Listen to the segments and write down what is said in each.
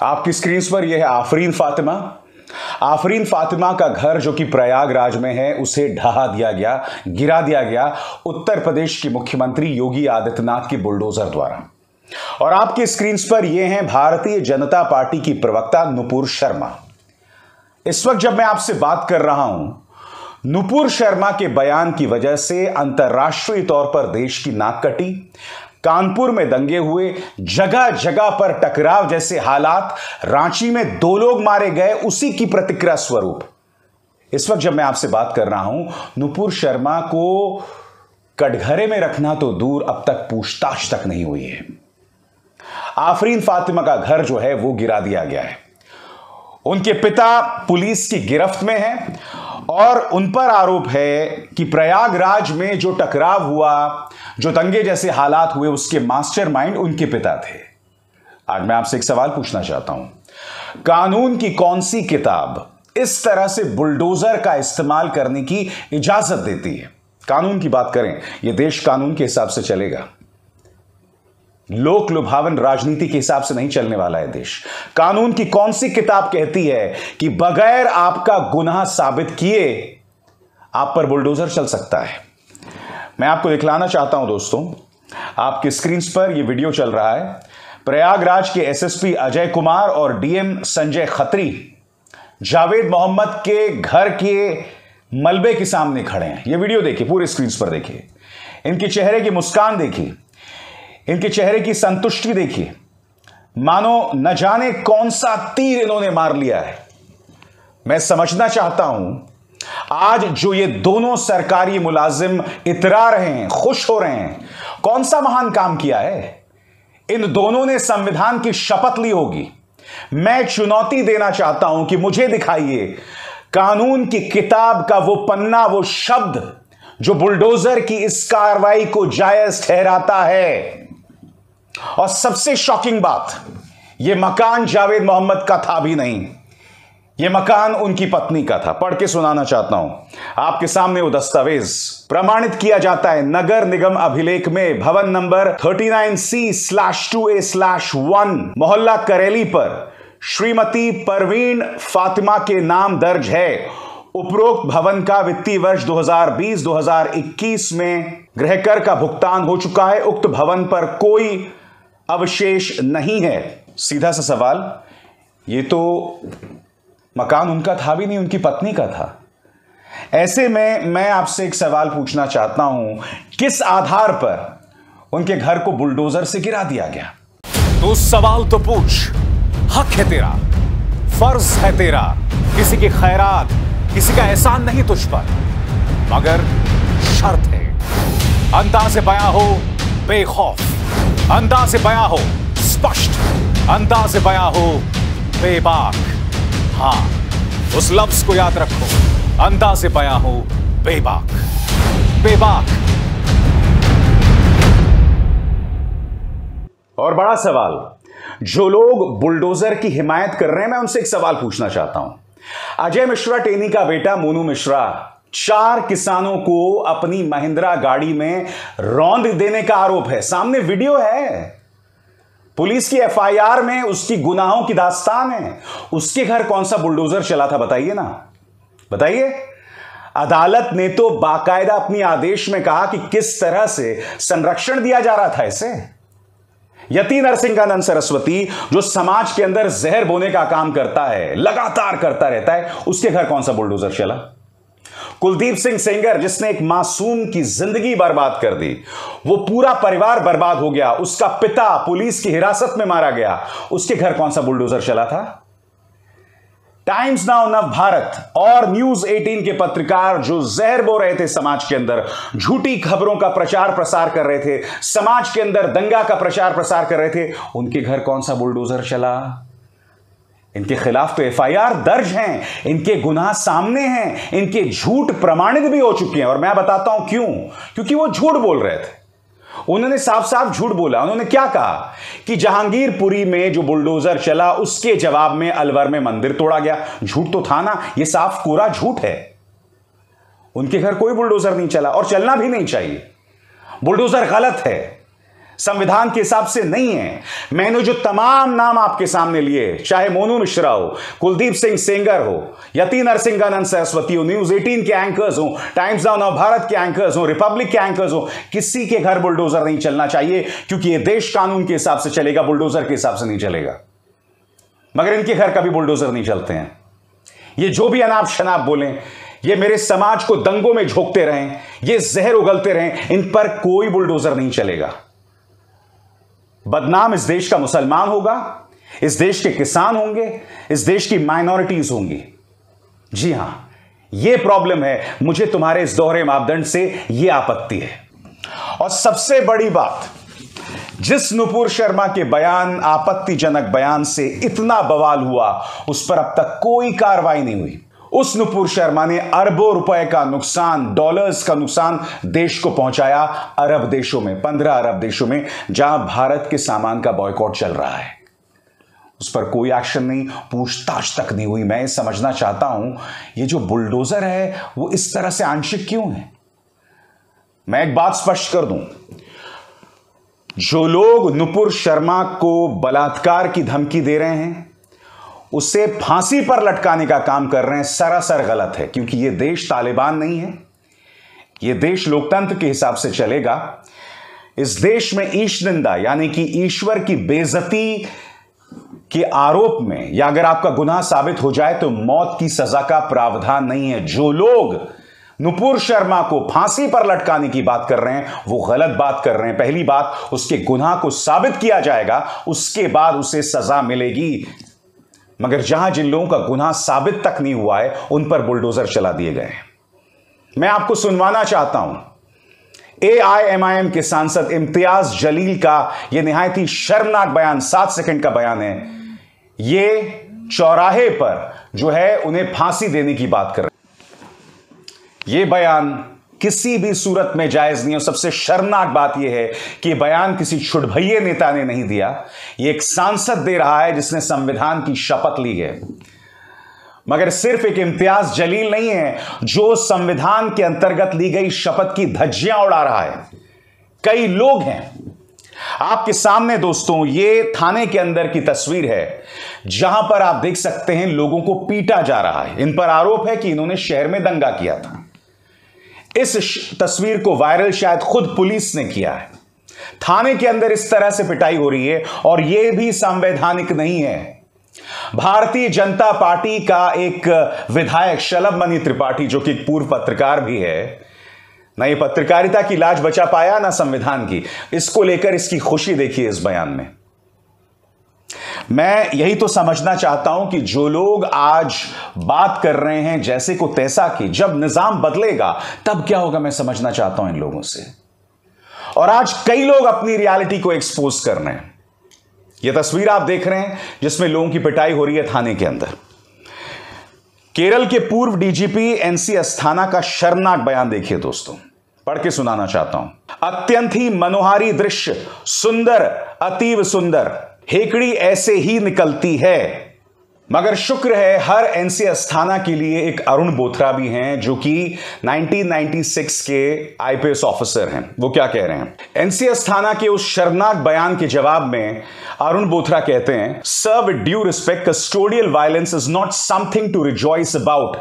आपकी स्क्रीन पर यह है आफरीन फातिमा। आफरीन फातिमा का घर जो कि प्रयागराज में है उसे ढहा दिया गया, गिरा दिया गया उत्तर प्रदेश के मुख्यमंत्री योगी आदित्यनाथ के बुलडोजर द्वारा। और आपकी स्क्रीन पर यह है भारतीय जनता पार्टी की प्रवक्ता नुपुर शर्मा। इस वक्त जब मैं आपसे बात कर रहा हूं, नुपुर शर्मा के बयान की वजह से अंतर्राष्ट्रीय तौर पर देश की नाक कटी, कानपुर में दंगे हुए, जगह जगह पर टकराव जैसे हालात, रांची में 2 लोग मारे गए, उसी की प्रतिक्रिया स्वरूप इस वक्त जब मैं आपसे बात कर रहा हूं, नुपुर शर्मा को कटघरे में रखना तो दूर, अब तक पूछताछ तक नहीं हुई है। आफरीन फातिमा का घर जो है वो गिरा दिया गया है। उनके पिता पुलिस की गिरफ्त में हैं और उन पर आरोप है कि प्रयागराज में जो टकराव हुआ, जो दंगे जैसे हालात हुए, उसके मास्टरमाइंड उनके पिता थे। आज मैं आपसे एक सवाल पूछना चाहता हूं, कानून की कौन सी किताब इस तरह से बुलडोजर का इस्तेमाल करने की इजाजत देती है? कानून की बात करें, यह देश कानून के हिसाब से चलेगा, लोक लुभावन राजनीति के हिसाब से नहीं चलने वाला है देश। कानून की कौन सी किताब कहती है कि बगैर आपका गुनाह साबित किए आप पर बुलडोजर चल सकता है? मैं आपको दिखलाना चाहता हूं दोस्तों, आपकी स्क्रीन पर यह वीडियो चल रहा है। प्रयागराज के एसएसपी अजय कुमार और डीएम संजय खत्री जावेद मोहम्मद के घर के मलबे के सामने खड़े हैं। यह वीडियो देखिए, पूरे स्क्रीन पर देखिए, इनके चेहरे की मुस्कान देखिए, इनके चेहरे की संतुष्टि देखिए, मानो न जाने कौन सा तीर इन्होंने मार लिया है। मैं समझना चाहता हूं, आज जो ये दोनों सरकारी मुलाजिम इतरा रहे हैं, खुश हो रहे हैं, कौन सा महान काम किया है? इन दोनों ने संविधान की शपथ ली होगी। मैं चुनौती देना चाहता हूं कि मुझे दिखाइए कानून की किताब का वो पन्ना, वो शब्द जो बुलडोजर की इस कार्रवाई को जायज ठहराता है। और सबसे शॉकिंग बात, यह मकान जावेद मोहम्मद का था भी नहीं, यह मकान उनकी पत्नी का था। पढ़ के सुनाना चाहता हूं आपके सामने वो दस्तावेज। प्रमाणित किया जाता है नगर निगम अभिलेख में भवन नंबर 39C/2A/1 मोहल्ला करेली पर श्रीमती परवीन फातिमा के नाम दर्ज है। उपरोक्त भवन का वित्तीय वर्ष 2020-2021 में गृह कर का भुगतान हो चुका है। उक्त भवन पर कोई अवशेष नहीं है। सीधा सा सवाल, ये तो मकान उनका था भी नहीं, उनकी पत्नी का था। ऐसे में मैं आपसे एक सवाल पूछना चाहता हूं, किस आधार पर उनके घर को बुलडोजर से गिरा दिया गया? तो सवाल तो पूछ, हक है तेरा, फर्ज है तेरा, किसी की खैरात, किसी का एहसान नहीं तुझ पर, मगर शर्त है, अंदाज़े बयां हो बेखौफ, अंदाज़े बयां हो स्पष्ट, अंदाज़े बयां हो बेबाक। हां, उस लफ्ज को याद रखो, अंदाज़े बयां हो बेबाक, बेबाक। और बड़ा सवाल, जो लोग बुलडोजर की हिमायत कर रहे हैं, मैं उनसे एक सवाल पूछना चाहता हूं। अजय मिश्रा टेनी का बेटा मोनू मिश्रा 4 किसानों को अपनी महिंद्रा गाड़ी में रौंद देने का आरोप है। सामने वीडियो है, पुलिस की एफआईआर में उसकी गुनाहों की दास्तान है। उसके घर कौन सा बुलडोजर चला था बताइए ना, बताइए। अदालत ने तो बाकायदा अपनी आदेश में कहा कि किस तरह से संरक्षण दिया जा रहा था इसे। यति नरसिंहानंद सरस्वती जो समाज के अंदर जहर बोने का काम करता है, लगातार करता रहता है, उसके घर कौन सा बुलडोजर चला? कुलदीप सिंह सेंगर जिसने एक मासूम की जिंदगी बर्बाद कर दी, वो पूरा परिवार बर्बाद हो गया, उसका पिता पुलिस की हिरासत में मारा गया, उसके घर कौन सा बुलडोजर चला था? टाइम्स नाउ नव भारत और न्यूज 18 के पत्रकार जो जहर बो रहे थे समाज के अंदर, झूठी खबरों का प्रचार प्रसार कर रहे थे, समाज के अंदर दंगा का प्रचार प्रसार कर रहे थे, उनके घर कौन सा बुलडोजर चला? इनके खिलाफ तो एफआईआर दर्ज हैं, इनके गुनाह सामने हैं, इनके झूठ प्रमाणित भी हो चुके हैं। और मैं बताता हूं क्यों, क्योंकि वो झूठ बोल रहे थे। उन्होंने साफ साफ झूठ बोला। उन्होंने क्या कहा कि जहांगीरपुरी में जो बुलडोजर चला उसके जवाब में अलवर में मंदिर तोड़ा गया। झूठ तो था ना, यह साफ कोरा झूठ है। उनके घर कोई बुलडोजर नहीं चला और चलना भी नहीं चाहिए। बुलडोजर गलत है, संविधान के हिसाब से नहीं है। मैंने जो तमाम नाम आपके सामने लिए, चाहे मोनू मिश्रा हो, कुलदीप सिंह सेंगर हो, यति नरसिंहानंद सरस्वती हो, न्यूज 18 के एंकर्स हो, टाइम्स नाउ नवभारत के एंकर्स हो, रिपब्लिक के एंकर्स हो, किसी के घर बुलडोजर नहीं चलना चाहिए, क्योंकि यह देश कानून के हिसाब से चलेगा, बुलडोजर के हिसाब से नहीं चलेगा। मगर इनके घर कभी बुलडोजर नहीं चलते हैं। ये जो भी अनाप शनाप बोलें, ये मेरे समाज को दंगों में झोंकते रहें, ये जहर उगलते रहें, इन पर कोई बुलडोजर नहीं चलेगा। बदनाम इस देश का मुसलमान होगा, इस देश के किसान होंगे, इस देश की माइनॉरिटीज होंगी। जी हां, यह प्रॉब्लम है। मुझे तुम्हारे इस दोहरे मापदंड से यह आपत्ति है। और सबसे बड़ी बात, जिस नुपुर शर्मा के बयान, आपत्तिजनक बयान से इतना बवाल हुआ, उस पर अब तक कोई कार्रवाई नहीं हुई। उस नुपुर शर्मा ने अरबों रुपए का नुकसान, डॉलर्स का नुकसान देश को पहुंचाया, अरब देशों में, 15 अरब देशों में, जहां भारत के सामान का बॉयकॉट चल रहा है। उस पर कोई एक्शन नहीं, पूछताछ तक नहीं हुई। मैं समझना चाहता हूं, ये जो बुलडोजर है वो इस तरह से आंशिक क्यों है? मैं एक बात स्पष्ट कर दूं, जो लोग नुपुर शर्मा को बलात्कार की धमकी दे रहे हैं, उसे फांसी पर लटकाने का काम कर रहे हैं, सरासर गलत है। क्योंकि यह देश तालिबान नहीं है, यह देश लोकतंत्र के हिसाब से चलेगा। इस देश में ईश निंदा यानी कि ईश्वर की बेइज्जती के आरोप में, या अगर आपका गुनाह साबित हो जाए तो मौत की सजा का प्रावधान नहीं है। जो लोग नुपुर शर्मा को फांसी पर लटकाने की बात कर रहे हैं, वो गलत बात कर रहे हैं। पहली बात, उसके गुनाह को साबित किया जाएगा, उसके बाद उसे सजा मिलेगी। मगर जहां जिन लोगों का गुनाह साबित तक नहीं हुआ है, उन पर बुलडोजर चला दिए गए। मैं आपको सुनवाना चाहता हूं AIMIM के सांसद इम्तियाज जलील का यह निहायत ही शर्मनाक बयान, 7 सेकंड का बयान है। यह चौराहे पर जो है उन्हें फांसी देने की बात कर रहे हैं। यह बयान किसी भी सूरत में जायज नहीं है। सबसे शर्मनाक बात यह है कि बयान किसी छुड़भैये नेता ने नहीं दिया, यह एक सांसद दे रहा है जिसने संविधान की शपथ ली है। मगर सिर्फ एक इम्तियाज जलील नहीं है जो संविधान के अंतर्गत ली गई शपथ की धज्जियां उड़ा रहा है, कई लोग हैं। आपके सामने दोस्तों ये थाने के अंदर की तस्वीर है, जहां पर आप देख सकते हैं लोगों को पीटा जा रहा है। इन पर आरोप है कि इन्होंने शहर में दंगा किया था। इस तस्वीर को वायरल शायद खुद पुलिस ने किया है। थाने के अंदर इस तरह से पिटाई हो रही है और यह भी संवैधानिक नहीं है। भारतीय जनता पार्टी का एक विधायक शलभ मणि त्रिपाठी, जो कि एक पूर्व पत्रकार भी है, ना ये पत्रकारिता की लाज बचा पाया ना संविधान की, इसको लेकर इसकी खुशी देखिए इस बयान में। मैं यही तो समझना चाहता हूं कि जो लोग आज बात कर रहे हैं जैसे को तैसा की, जब निजाम बदलेगा तब क्या होगा, मैं समझना चाहता हूं इन लोगों से। और आज कई लोग अपनी रियलिटी को एक्सपोज कर रहे हैं। यह तस्वीर आप देख रहे हैं जिसमें लोगों की पिटाई हो रही है थाने के अंदर। केरल के पूर्व डीजीपी NC अस्थाना का शर्मनाक बयान देखिए दोस्तों, पढ़ के सुनाना चाहता हूं। अत्यंत ही मनोहारी दृश्य, सुंदर, अतीव सुंदर, हेकड़ी ऐसे ही निकलती है। मगर शुक्र है हर NC अस्थाना के लिए एक अरुण बोथरा भी हैं, जो कि 1996 के IPS ऑफिसर हैं। वो क्या कह रहे हैं? NC अस्थाना के उस शर्मनाक बयान के जवाब में अरुण बोथरा कहते हैं, sir with due respect, custodial violence is not something to rejoice about.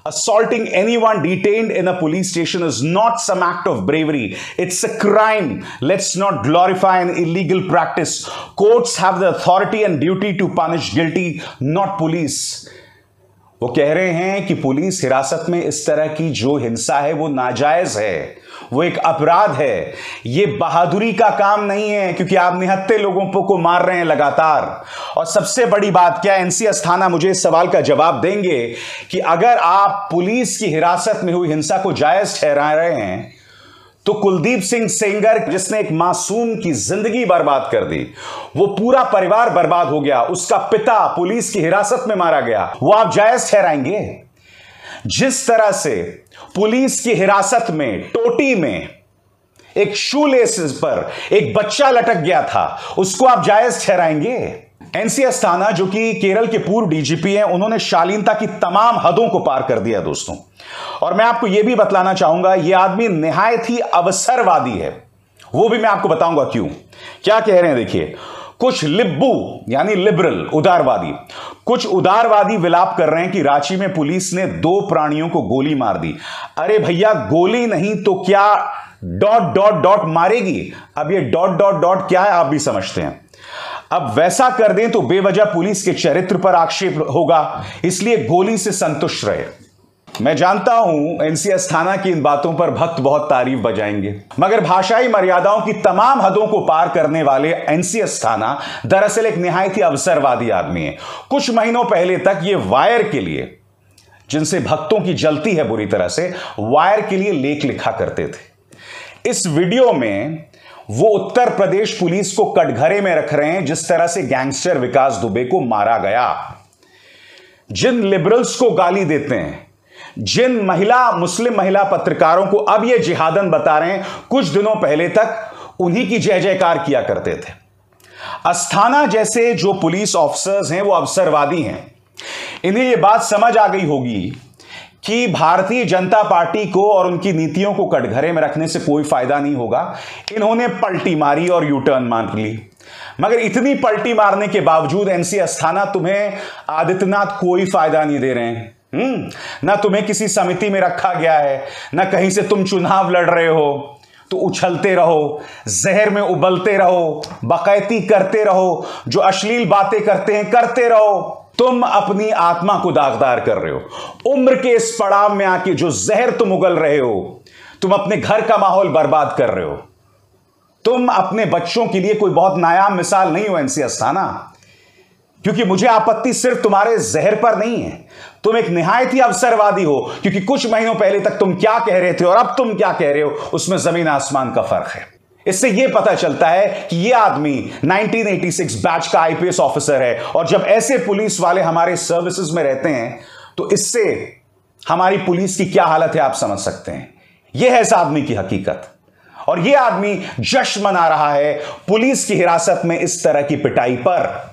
Assaulting anyone detained in a police station is not some act of bravery. It's a crime. Let's not glorify an illegal practice. Courts have the authority and duty to punish guilty, not police. वो कह रहे हैं कि police हिरासत में इस तरह की जो हिंसा है वो नाजायज है, वो एक अपराध है। ये बहादुरी का काम नहीं है, क्योंकि आप निहत्थे लोगों को मार रहे हैं लगातार। और सबसे बड़ी बात, क्या NC अस्थाना मुझे इस सवाल का जवाब देंगे कि अगर आप पुलिस की हिरासत में हुई हिंसा को जायज ठहरा रहे हैं, तो कुलदीप सिंह सेंगर जिसने एक मासूम की जिंदगी बर्बाद कर दी, वो पूरा परिवार बर्बाद हो गया, उसका पिता पुलिस की हिरासत में मारा गया, वो आप जायज ठहराएंगे? जिस तरह से पुलिस की हिरासत में टोटी में एक शूलेस पर एक बच्चा लटक गया था, उसको आप जायज ठहराएंगे? NC अस्थाना जो कि केरल के पूर्व डीजीपी हैं, उन्होंने शालीनता की तमाम हदों को पार कर दिया दोस्तों। और मैं आपको यह भी बतलाना चाहूंगा, यह आदमी निहायत ही अवसरवादी है। वो भी मैं आपको बताऊंगा क्यों। क्या कह रहे हैं देखिए, कुछ लिब्बू यानी लिबरल उदारवादी, कुछ उदारवादी विलाप कर रहे हैं कि रांची में पुलिस ने 2 प्राणियों को गोली मार दी। अरे भैया, गोली नहीं तो क्या डॉट डॉट डॉट मारेगी। अब ये डॉट डॉट डॉट क्या है आप भी समझते हैं। अब वैसा कर दें तो बेवजह पुलिस के चरित्र पर आक्षेप होगा, इसलिए गोली से संतुष्ट रहे। मैं जानता हूं एनसी अस्थाना की इन बातों पर भक्त बहुत तारीफ बजाएंगे, मगर भाषाई मर्यादाओं की तमाम हदों को पार करने वाले एनसी अस्थाना दरअसल एक निहायत ही अवसरवादी आदमी है। कुछ महीनों पहले तक ये वायर के लिए, जिनसे भक्तों की जलती है बुरी तरह से, वायर के लिए लेख लिखा करते थे। इस वीडियो में वो उत्तर प्रदेश पुलिस को कटघरे में रख रहे हैं जिस तरह से गैंगस्टर विकास दुबे को मारा गया। जिन लिबरल्स को गाली देते हैं, जिन मुस्लिम महिला पत्रकारों को अब ये जिहादन बता रहे हैं, कुछ दिनों पहले तक उन्हीं की जय जयकार किया करते थे। अस्थाना जैसे जो पुलिस ऑफिसर्स हैं वो अवसरवादी हैं। इन्हें यह बात समझ आ गई होगी कि भारतीय जनता पार्टी को और उनकी नीतियों को कटघरे में रखने से कोई फायदा नहीं होगा। इन्होंने पलटी मारी और यू टर्न मार ली। मगर इतनी पलटी मारने के बावजूद एनसी अस्थाना तुम्हें आदित्यनाथ कोई फायदा नहीं दे रहे हैं। ना तुम्हें किसी समिति में रखा गया है, ना कहीं से तुम चुनाव लड़ रहे हो। तो उछलते रहो, जहर में उबलते रहो, बकैती करते रहो, जो अश्लील बातें करते हैं करते रहो। तुम अपनी आत्मा को दागदार कर रहे हो। उम्र के इस पड़ाव में आके जो जहर तुम उगल रहे हो, तुम अपने घर का माहौल बर्बाद कर रहे हो। तुम अपने बच्चों के लिए कोई बहुत नायाब मिसाल नहीं हो एनसी अस्थाना, क्योंकि मुझे आपत्ति सिर्फ तुम्हारे जहर पर नहीं है। तुम एक निहायत ही अवसरवादी हो, क्योंकि कुछ महीनों पहले तक तुम क्या कह रहे थे और अब तुम क्या कह रहे हो, उसमें जमीन आसमान का फर्क है। इससे यह पता चलता है कि यह आदमी 1986 बैच का आईपीएस ऑफिसर है, और जब ऐसे पुलिस वाले हमारे सर्विसेज में रहते हैं तो इससे हमारी पुलिस की क्या हालत है आप समझ सकते हैं। यह है इस आदमी की हकीकत, और यह आदमी जश्न मना रहा है पुलिस की हिरासत में इस तरह की पिटाई पर।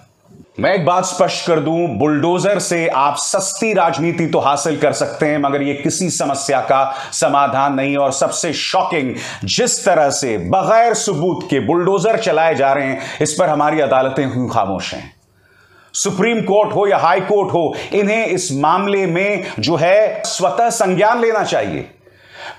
मैं एक बात स्पष्ट कर दूं, बुलडोजर से आप सस्ती राजनीति तो हासिल कर सकते हैं, मगर यह किसी समस्या का समाधान नहीं। और सबसे शॉकिंग, जिस तरह से बगैर सबूत के बुलडोजर चलाए जा रहे हैं, इस पर हमारी अदालतें क्यों खामोश हैं। सुप्रीम कोर्ट हो या हाई कोर्ट हो, इन्हें इस मामले में जो है स्वतः संज्ञान लेना चाहिए।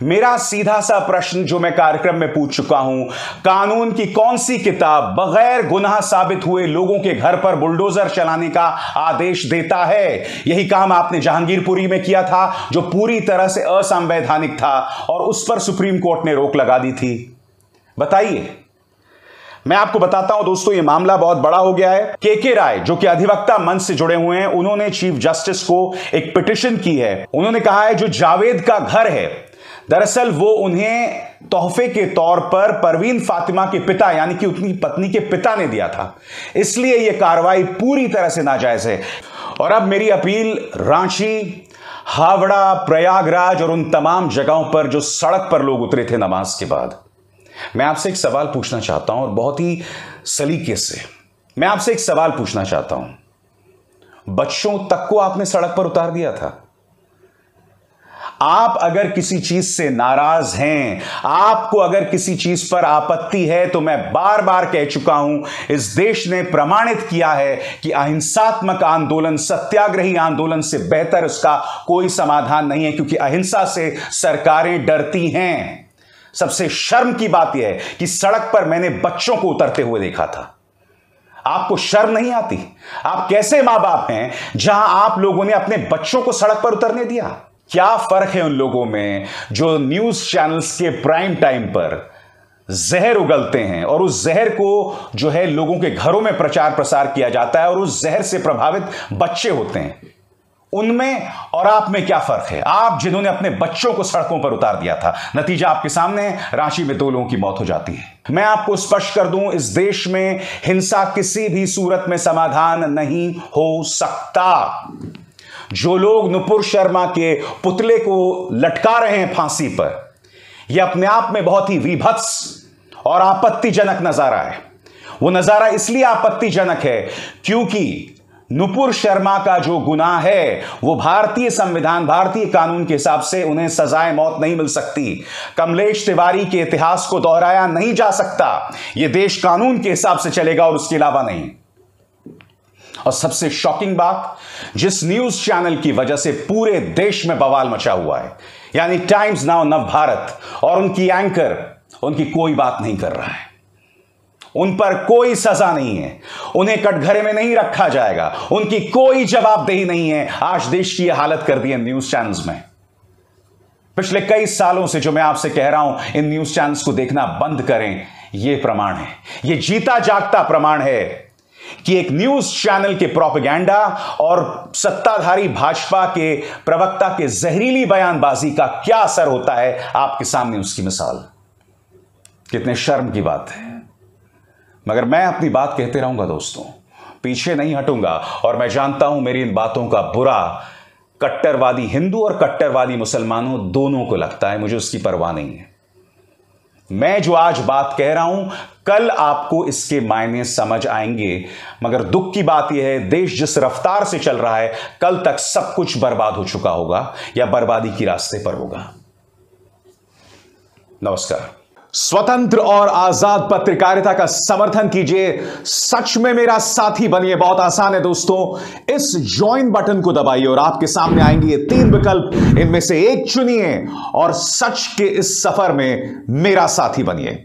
मेरा सीधा सा प्रश्न जो मैं कार्यक्रम में पूछ चुका हूं, कानून की कौन सी किताब बगैर गुनाह साबित हुए लोगों के घर पर बुलडोजर चलाने का आदेश देता है? यही काम आपने जहांगीरपुरी में किया था, जो पूरी तरह से असंवैधानिक था, और उस पर सुप्रीम कोर्ट ने रोक लगा दी थी। बताइए। मैं आपको बताता हूं दोस्तों, यह मामला बहुत बड़ा हो गया है। के राय जो कि अधिवक्ता मंच से जुड़े हुए हैं, उन्होंने चीफ जस्टिस को एक पिटीशन की है। उन्होंने कहा है जो जावेद का घर है, दरअसल वो उन्हें तोहफे के तौर पर परवीन फातिमा के पिता यानी कि उनकी पत्नी के पिता ने दिया था, इसलिए यह कार्रवाई पूरी तरह से नाजायज है। और अब मेरी अपील रांची, हावड़ा, प्रयागराज और उन तमाम जगहों पर जो सड़क पर लोग उतरे थे नमाज के बाद, मैं आपसे एक सवाल पूछना चाहता हूं, और बहुत ही सलीके से मैं आपसे एक सवाल पूछना चाहता हूं। बच्चों तक को आपने सड़क पर उतार दिया था। आप अगर किसी चीज से नाराज हैं, आपको अगर किसी चीज पर आपत्ति है, तो मैं बार बार कह चुका हूं, इस देश ने प्रमाणित किया है कि अहिंसात्मक आंदोलन, सत्याग्रही आंदोलन से बेहतर उसका कोई समाधान नहीं है, क्योंकि अहिंसा से सरकारें डरती हैं। सबसे शर्म की बात यह है कि सड़क पर मैंने बच्चों को उतरते हुए देखा था। आपको शर्म नहीं आती? आप कैसे मां बाप हैं जहां आप लोगों ने अपने बच्चों को सड़क पर उतरने दिया? क्या फर्क है उन लोगों में जो न्यूज चैनल्स के प्राइम टाइम पर जहर उगलते हैं, और उस जहर को जो है लोगों के घरों में प्रचार प्रसार किया जाता है, और उस जहर से प्रभावित बच्चे होते हैं। उनमें और आप में क्या फर्क है? आप जिन्होंने अपने बच्चों को सड़कों पर उतार दिया था, नतीजा आपके सामने है, रांची में 2 लोगों की मौत हो जाती है। मैं आपको स्पष्ट कर दूं, इस देश में हिंसा किसी भी सूरत में समाधान नहीं हो सकता। जो लोग नुपुर शर्मा के पुतले को लटका रहे हैं फांसी पर, यह अपने आप में बहुत ही विभत्स और आपत्तिजनक नजारा है। वो नजारा इसलिए आपत्तिजनक है क्योंकि नुपुर शर्मा का जो गुनाह है वो भारतीय संविधान, भारतीय कानून के हिसाब से उन्हें सजाए मौत नहीं मिल सकती। कमलेश तिवारी के इतिहास को दोहराया नहीं जा सकता। यह देश कानून के हिसाब से चलेगा और उसके अलावा नहीं। और सबसे शॉकिंग बात, जिस न्यूज चैनल की वजह से पूरे देश में बवाल मचा हुआ है, यानी टाइम्स नाउ नवभारत, और उनकी एंकर उनकी कोई बात नहीं कर रहा है, उन पर कोई सजा नहीं है, उन्हें कटघरे में नहीं रखा जाएगा, उनकी कोई जवाबदेही नहीं है। आज देश की यह हालत कर दी है न्यूज चैनल्स में। पिछले कई सालों से जो मैं आपसे कह रहा हूं, इन न्यूज चैनल्स को देखना बंद करें। यह प्रमाण है, यह जीता जागता प्रमाण है कि एक न्यूज चैनल के प्रोपेगेंडा और सत्ताधारी भाजपा के प्रवक्ता के जहरीली बयानबाजी का क्या असर होता है। आपके सामने उसकी मिसाल। कितने शर्म की बात है, मगर मैं अपनी बात कहते रहूंगा दोस्तों, पीछे नहीं हटूंगा। और मैं जानता हूं मेरी इन बातों का बुरा कट्टरवादी हिंदू और कट्टरवादी मुसलमानों दोनों को लगता है। मुझे उसकी परवाह नहीं है। मैं जो आज बात कह रहा हूं, कल आपको इसके मायने समझ आएंगे। मगर दुख की बात यह है, देश जिस रफ्तार से चल रहा है, कल तक सब कुछ बर्बाद हो चुका होगा या बर्बादी के रास्ते पर होगा। नमस्कार। स्वतंत्र और आजाद पत्रकारिता का समर्थन कीजिए, सच में मेरा साथी बनिए। बहुत आसान है दोस्तों, इस ज्वाइन बटन को दबाइए और आपके सामने आएंगे ये 3 विकल्प। इनमें से एक चुनिए और सच के इस सफर में मेरा साथी बनिए।